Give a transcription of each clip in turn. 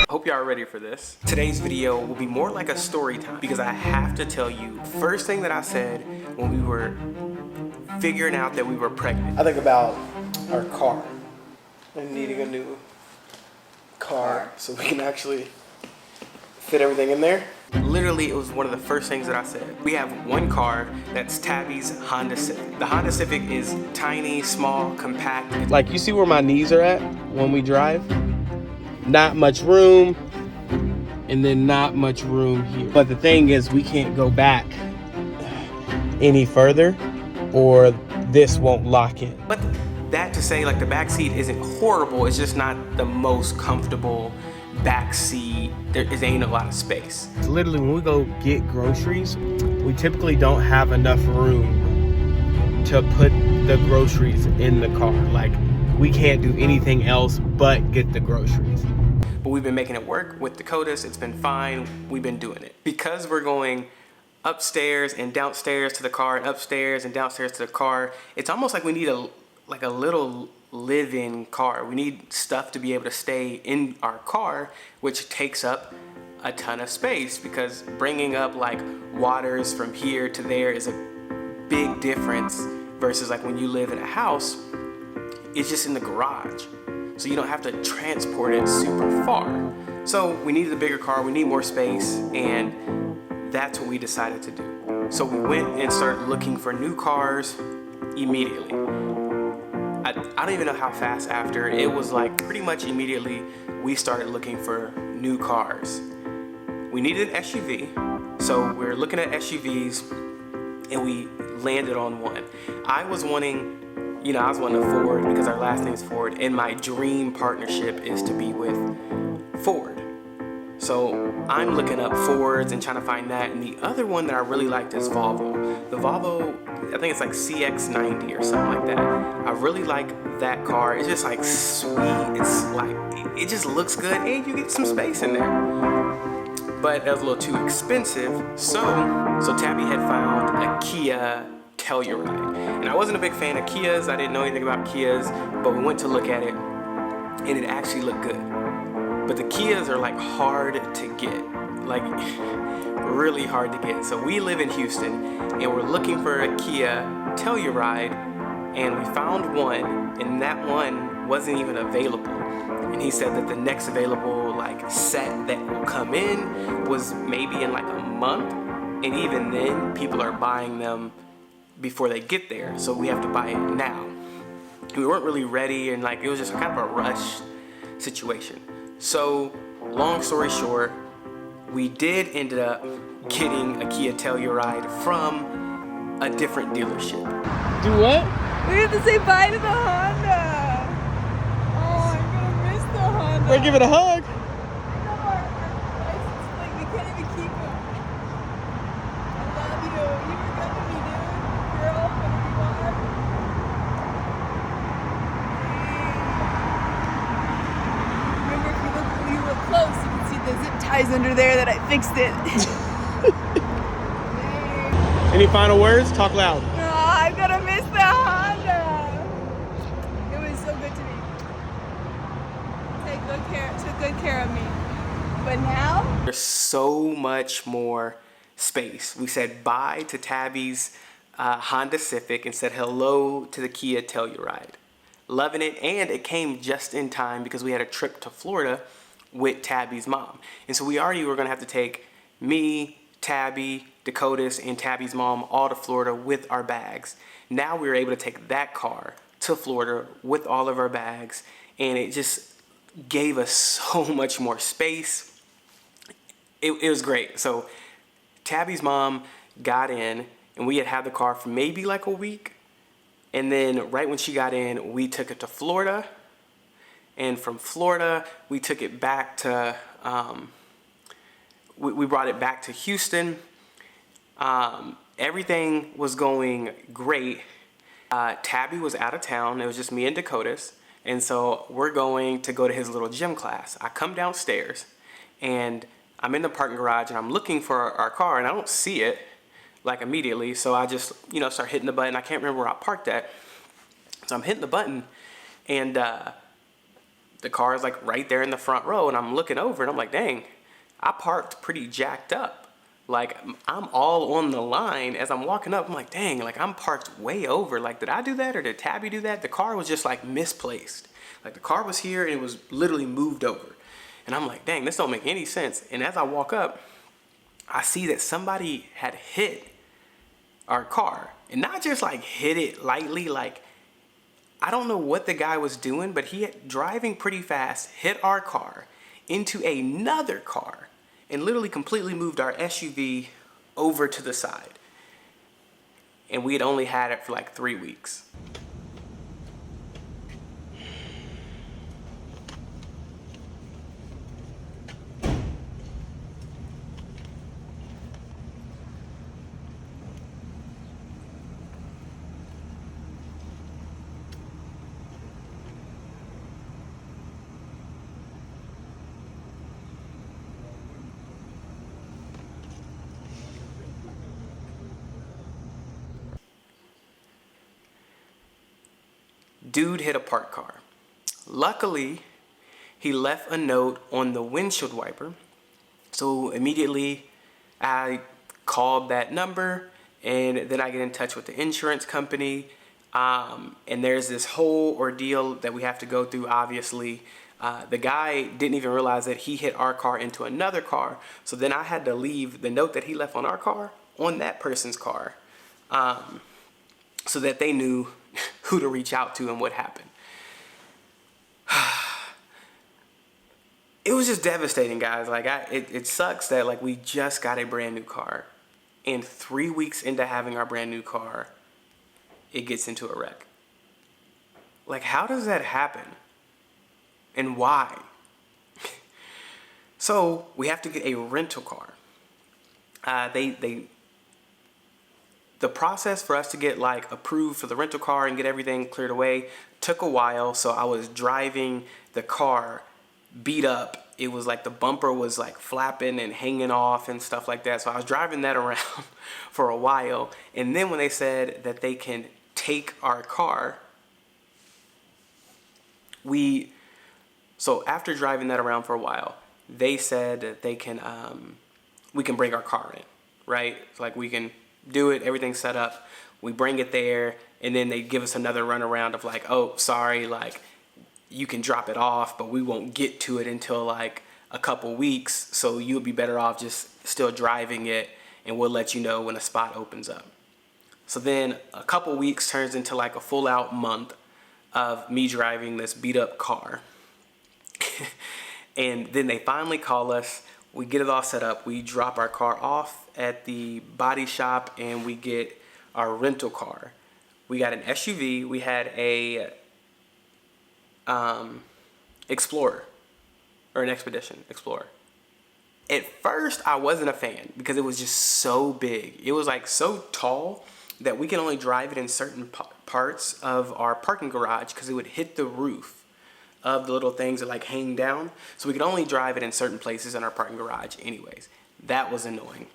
Hope y'all are ready for this. Today's video will be more like a story time because I have to tell you, first thing that I said when we were figuring out that we were pregnant. I think about our car and needing a new car so we can actually fit everything in there. Literally, it was one of the first things that I said. We have one car, that's Tabby's Honda Civic. The Honda Civic is tiny, small, compact. Like, you see where my knees are at when we drive? Not much room, and then not much room here. But the thing is, we can't go back any further or this won't lock in. But that to say, like, the back seat isn't horrible, it's just not the most comfortable back seat. There ain't a lot of space. Literally, when we go get groceries, we typically don't have enough room to put the groceries in the car. Like, we can't do anything else but get the groceries. But we've been making it work with Dakotas. It's been fine. We've been doing it. Because we're going upstairs and downstairs to the car and upstairs and downstairs to the car, it's almost like we need a little live-in car. We need stuff to be able to stay in our car, which takes up a ton of space because bringing up like waters from here to there is a big difference versus like when you live in a house, it's just in the garage. So you don't have to transport it super far. So we needed a bigger car, we need more space, and that's what we decided to do. So we went and started looking for new cars immediately. I don't even know how fast after. It was like pretty much immediately we started looking for new cars. We needed an SUV, so we're looking at SUVs and we landed on one. I was wanting a Ford because our last name is Ford, and my dream partnership is to be with Ford. So I'm looking up Fords and trying to find that, and the other one that I really liked is Volvo. The Volvo, I think it's like CX-90 or something like that. I really like that car. It's just like sweet. It's like, it just looks good and you get some space in there. But it was a little too expensive. So Tabby had found a Kia Telluride. And I wasn't a big fan of Kias. I didn't know anything about Kias, but we went to look at it and it actually looked good. But the Kias are like hard to get, like really hard to get. So we live in Houston and we're looking for a Kia Telluride, and we found one, and that one wasn't even available. And he said that the next available like set that will come in was maybe in like a month, and even then people are buying them before they get there, so we have to buy it now. We weren't really ready, and like it was just kind of a rush situation. So long story short, we did end up getting a Kia Telluride from a different dealership. Do what? We have to say bye to the Honda. Oh, I'm gonna miss the Honda. We're give it a hug. Like we can't even keep him. I love you. You were good to me, dude. Girl, whatever you are. Remember, if you look close, you can see the zip ties under there that I fixed it. Any final words? Talk loud. No, I'm gonna miss the Honda. It was so good to me. Took good care of me. But now there's so much more space. We said bye to Tabby's Honda Civic and said hello to the Kia Telluride. Loving it, and it came just in time because we had a trip to Florida with Tabby's mom. And so we already were gonna have to take me, Tabby, Dakotas, and Tabby's mom all to Florida with our bags. Now we were able to take that car to Florida with all of our bags, and it just gave us so much more space. It was great. So Tabby's mom got in, and we had the car for maybe like a week. And then right when she got in, we took it to Florida. And from Florida, we took it back to, we brought it back to Houston. Everything was going great. Tabby was out of town. It was just me and Dakotas. And so we're going to go to his little gym class. I come downstairs and I'm in the parking garage and I'm looking for our car and I don't see it like immediately. So I just, start hitting the button. I can't remember where I parked at. So I'm hitting the button, and the car is like right there in the front row, and I'm looking over and I'm like, dang, I parked pretty jacked up. Like, I'm all on the line as I'm walking up. I'm like, dang, like I'm parked way over. Like, did I do that or did Tabby do that? The car was just like misplaced. Like, the car was here and it was literally moved over. And I'm like, dang, this don't make any sense. And as I walk up, I see that somebody had hit our car. And not just like hit it lightly, like, I don't know what the guy was doing, but he had, driving pretty fast, hit our car into another car and literally completely moved our SUV over to the side. And we had only had it for like 3 weeks. Dude hit a parked car. Luckily, he left a note on the windshield wiper. So immediately I called that number, and then I get in touch with the insurance company. And there's this whole ordeal that we have to go through, obviously. The guy didn't even realize that he hit our car into another car. So then I had to leave the note that he left on our car on that person's car, so that they knew who to reach out to and what happened. It was just devastating, guys. Like, it sucks that like we just got a brand new car, and 3 weeks into having our brand new car, it gets into a wreck. Like, how does that happen? And why? So we have to get a rental car. The process for us to get like approved for the rental car and get everything cleared away took a while. So I was driving the car beat up. It was like the bumper was like flapping and hanging off and stuff like that. So I was driving that around for a while. And then when they said that they can take our car, so after driving that around for a while, they said that they can, we can bring our car in, right? Like, we can do it, everything's set up, we bring it there, and then they give us another runaround of like, oh, sorry, like, you can drop it off, but we won't get to it until like a couple weeks, so you'll be better off just still driving it, and we'll let you know when a spot opens up. So then a couple weeks turns into like a full out month of me driving this beat up car. And then they finally call us, we get it all set up, we drop our car off at the body shop, and we get our rental car. We got an SUV, we had a Explorer, or an Expedition Explorer. At first I wasn't a fan because it was just so big. It was like so tall that we can only drive it in certain parts of our parking garage because it would hit the roof of the little things that like hang down. So we could only drive it in certain places in our parking garage anyways. That was annoying.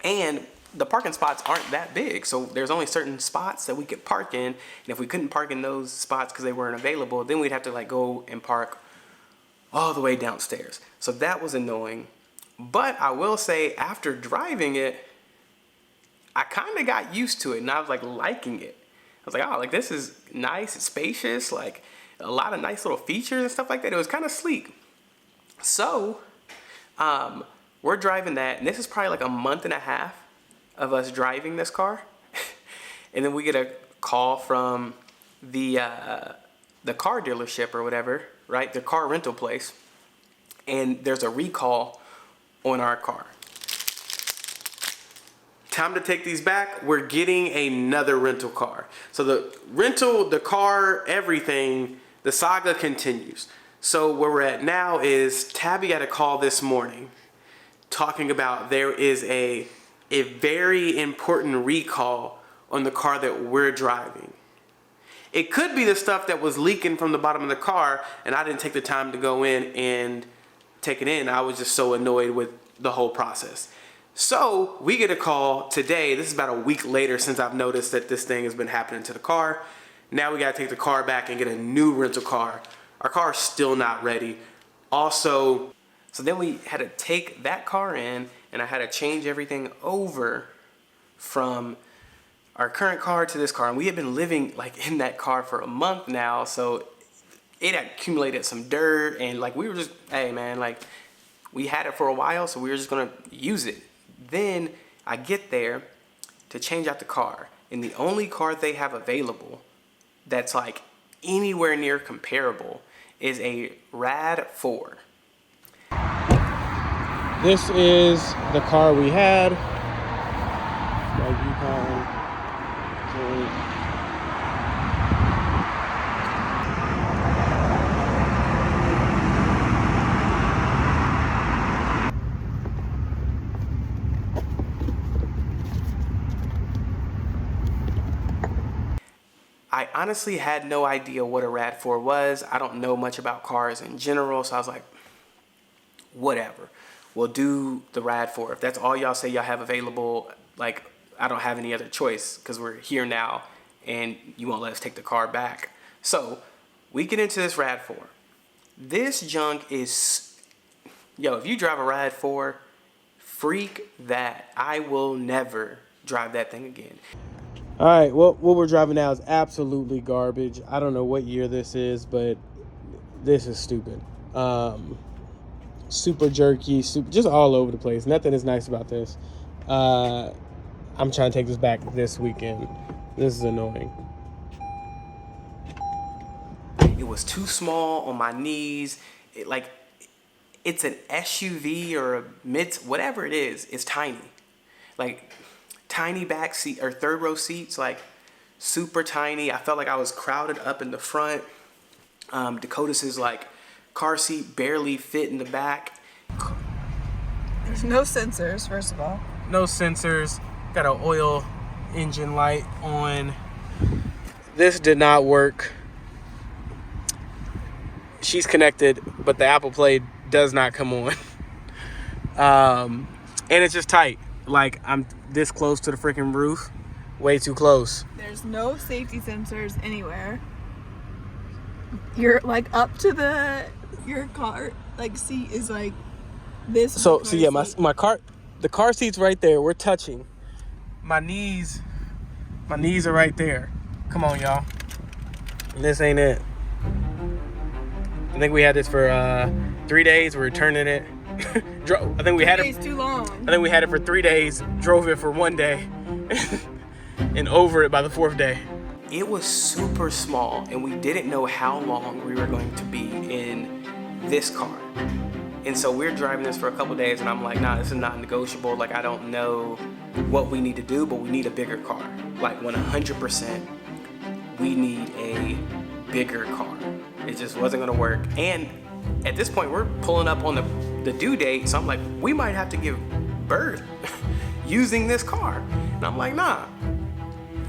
And the parking spots aren't that big, so there's only certain spots that we could park in, and if we couldn't park in those spots because they weren't available, then we'd have to like go and park all the way downstairs. So that was annoying. But I will say, after driving it, I kind of got used to it, and I was like liking it. I was like, oh, like this is nice, it's spacious, like a lot of nice little features and stuff like that. It was kind of sleek. So we're driving that, and this is probably like a month and a half of us driving this car. And then we get a call from the car dealership or whatever, right? The car rental place. And there's a recall on our car. Time to take these back. We're getting another rental car. So the rental, the car, everything, the saga continues. So where we're at now is Tabby got a call this morning talking about there is a very important recall on the car that we're driving. It could be the stuff that was leaking from the bottom of the car, and I didn't take the time to go in and take it in. I was just so annoyed with the whole process. So we get a call today. This is about a week later since I've noticed that this thing has been happening to the car. Now we gotta take the car back and get a new rental car. Our car's still not ready. Also, so then we had to take that car in and I had to change everything over from our current car to this car. And we had been living like in that car for a month now. So it accumulated some dirt and like we were just, hey man, like we had it for a while. So we were just gonna use it. Then I get there to change out the car. And the only car they have available that's like anywhere near comparable is a RAV4. This is the car we had. I honestly had no idea what a RAV4 was. I don't know much about cars in general, so I was like, whatever. We'll do the RAV4. If that's all y'all say y'all have available, like, I don't have any other choice because we're here now and you won't let us take the car back. So we get into this RAV4. This junk is, yo, if you drive a RAV4, freak that. I will never drive that thing again. All right, well, what we're driving now is absolutely garbage. I don't know what year this is, but this is stupid. Super jerky, just all over the place. Nothing is nice about this. I'm trying to take this back this weekend. This is annoying. It was too small on my knees. It's an SUV or a mid, whatever it is. It's tiny. Like, tiny back seat or third row seats, like super tiny. I felt like I was crowded up in the front. Dakota's like car seat barely fit in the back. There's no sensors, first of all. No sensors. Got an oil engine light on. This did not work. She's connected, but the Apple Play does not come on. And it's just tight. Like, I'm this close to the freaking roof. Way too close. There's no safety sensors anywhere. You're like up to your car like seat is like this. So yeah, my car, the car seat's right there. We're touching. My knees are right there. Come on, y'all. This ain't it. I think we had this for 3 days. We're returning it. I think we had it. Too long. I think we had it for 3 days. Drove it for 1 day, and over it by the 4th day. It was super small, and we didn't know how long we were going to be in this car. And so we're driving this for a couple days, and I'm like, nah, this is not negotiable. Like, I don't know what we need to do, but we need a bigger car. Like, 100%, we need a bigger car. It just wasn't gonna work. And at this point, we're pulling up on the due date, so I'm like, we might have to give birth using this car. And I'm like, nah,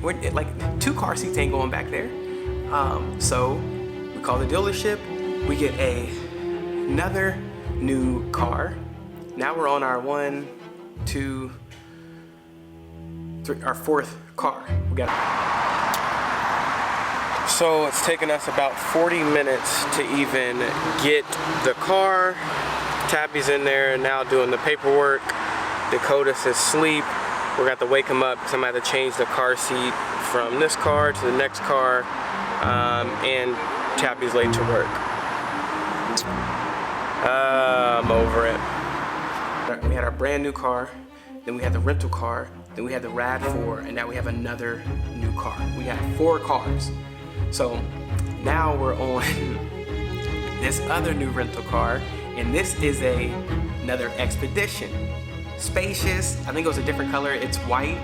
like 2 car seats ain't going back there. So we call the dealership, we get another new car. Now we're on our 1, 2, 3, our 4th car. We got. So it's taken us about 40 minutes to even get the car. Tabby's in there now doing the paperwork. Dakota's asleep. We're gonna have to wake him up because I'm gonna have to change the car seat from this car to the next car. And Tabby's late to work. I'm over it. We had our brand new car, then we had the rental car, then we had the RAV4, and now we have another new car. We have 4 cars. So now we're on this other new rental car, and this is another Expedition. Spacious. I think it was a different color. It's white.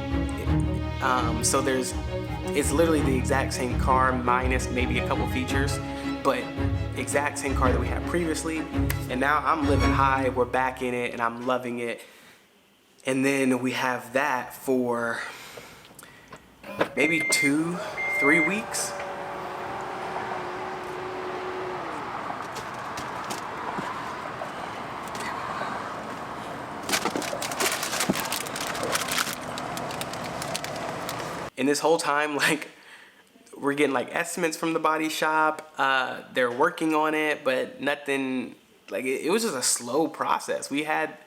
So it's literally the exact same car minus maybe a couple features, but exact same car that we had previously. And now I'm living high. We're back in it, and I'm loving it. And then we have that for maybe 2-3 weeks. And this whole time, like, we're getting like estimates from the body shop. They're working on it, but nothing, like it was just a slow process. We had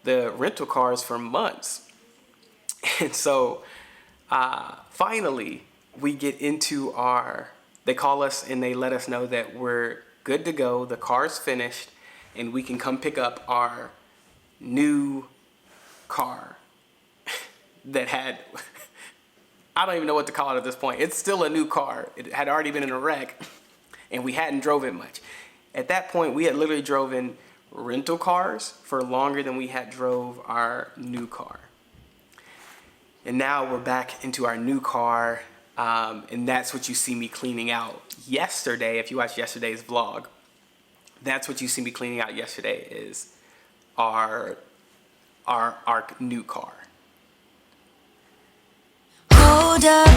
the rental cars for months. And so finally we get into they call us and they let us know that we're good to go. The car's finished and we can come pick up our new car that had, I don't even know what to call it at this point. It's still a new car. It had already been in a wreck and we hadn't drove it much. At that point, we had literally driven rental cars for longer than we had drove our new car. And now we're back into our new car, and that's what you see me cleaning out yesterday. If you watched yesterday's vlog, that's what you see me cleaning out yesterday is our new car. Hold up,